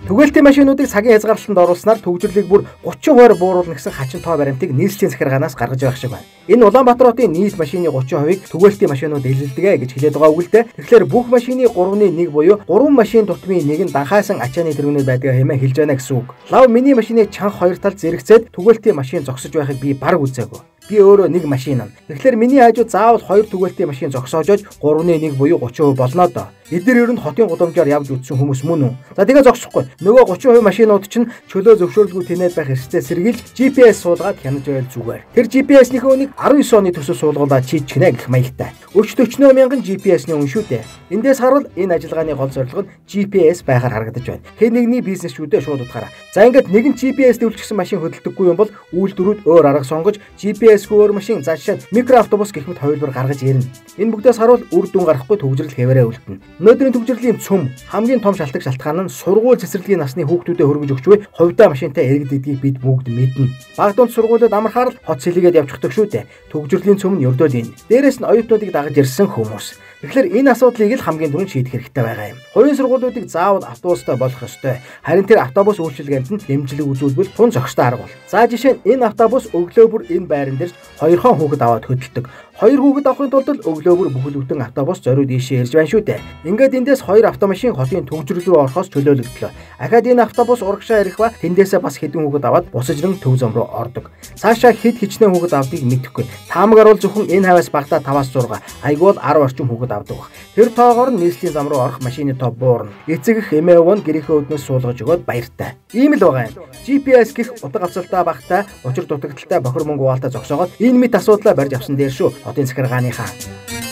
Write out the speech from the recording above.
Түгээлтийн машинуудыг цагийн хязгаарлалтанд оруулснаар төгжрлийг бүр 30% бууруулна гэсэн хачин тоо баримтыг нийслэлийн захиргаанаас гаргаж байгаа шиг байна. Энэ Улаанбаатар хотын нийт машины 30%-ийг түгээлтийн машинууд эзэлдэг гэж хэлээд байгаа үгэлтэй. Тэгэхээр бүх машины 3/1 буюу 3 машин тутмын нэг нь данхаасан ачааны тэргүүнүүд байдгаа хэмээн хэлж байна гэсэн үг. Лав миний машины чанга хоёр талд зэрэгцээд түгээлтийн машин зогсож байхыг би бараг үзээгүй. Би өөрөө нэг машин ам. Тэгэхээр миний хажууд заавал 2 түгээлтийн машин зогсоожож 3/1 буюу 30% болно доо. Эдгээр ер нь хотын гудамжаар явж үтсэн хүмүүс мөн үү? За тэгээ зогсохгүй. Нөгөө 30% машинууд чинь чөлөө зөвшөөрлгүй тэнээд байх эрсдээ сэргийлж GPS суулгаад хянаж байл зүгээр. Тэр GPS-ийн үнийг 19 оны төсөв суулгуулаад чийдчихнэ гэх маягтай. Өчтөчнөө мянган GPS-ийн үн шүү дээ. Эндээс харуул энэ ажиллагааны гол зорилго нь GPS байхаар харагдаж байна. Хэн нэгний бизнес шүү дээ шууд утгаараа. За ингээд нэгэн GPS дэвлэгчсэн машин хөдөлдөггүй юм бол үйлдвэрүүд өөр арга сонгож GPS-гүй өөр машин за жишээ микроавтобус гэх мэт хоёулаар гаргаж ирнэ. Энэ бүгдээс харуул үр дүн гарахгүй төгжрөл хэвээрээ үлдэнэ. Өнөөдрийн төгжрөлийн цөм хамгийн том шалтгаан нь сургууль цэцэрлэгийн насны хүүхдүүдэд хөргөж өгч буй хувьдаа машинтай иргэдгэдгийг бид бүгд мэднэ. Баг дунд сургуулиуд амархаар л хот сэлгээд явчихдаг шүү дээ. Төгжрөлийн цөм нь ердөө л энэ. Дээрээс нь оюутнуудыг дагаж ирсэн хүмүүс. Тэгэхээр энэ асуудлыг л хамгийн түрүүнд шийдэх хэрэгтэй байгаа юм. Хувийн сургуулиудыг заавал автобустай болгох ёстой. Харин тэр автобус үйлчилгээнд нь дэмжлэг үзүүлбэл тун зохистой арга бол. За жишээ нь энэ автобус өглөө бүр энэ байран дээр 2 хүүхэд аваад хөдөлдөг. 2 хүүхэд авахын тулд өглөө бүр бүхэл бүтэн автобус зориуд ийшээ ирж байна шүү дээ. Ингээд эндээс 2 автомашин хотын төгжрөл рүү орохоос чөлөөлөгдлөө. Ахаад энэ автобус урагшаа ирэх ба тэндээсээ бас хэдэн хүүхэд аваад бусажран төв зам руу ордог. Цаашаа хэд хичнээн хүүхэд авдгийг мэдэхгүй. Таамаг аруул зөвхөн энэ хаваас багтаа 5-6, айгуул 10 орчим хүүхэд авдаг баг. Тэр тоогоор нь нийслэлийн зам руу орох машины тоо буурна. Эцэг эмээвэн гэрийнхээ өднөөс суулгаж өгөөд баяртай. Ийм л байгаа юм. GPS гэх утга авцалтай багтай, учир дутагдaltaй бохир мөнгө угаалтай зогсоогоод энэ мэт асуудлаа барьж авсан дээр шүү. Хотын захиргааныхаа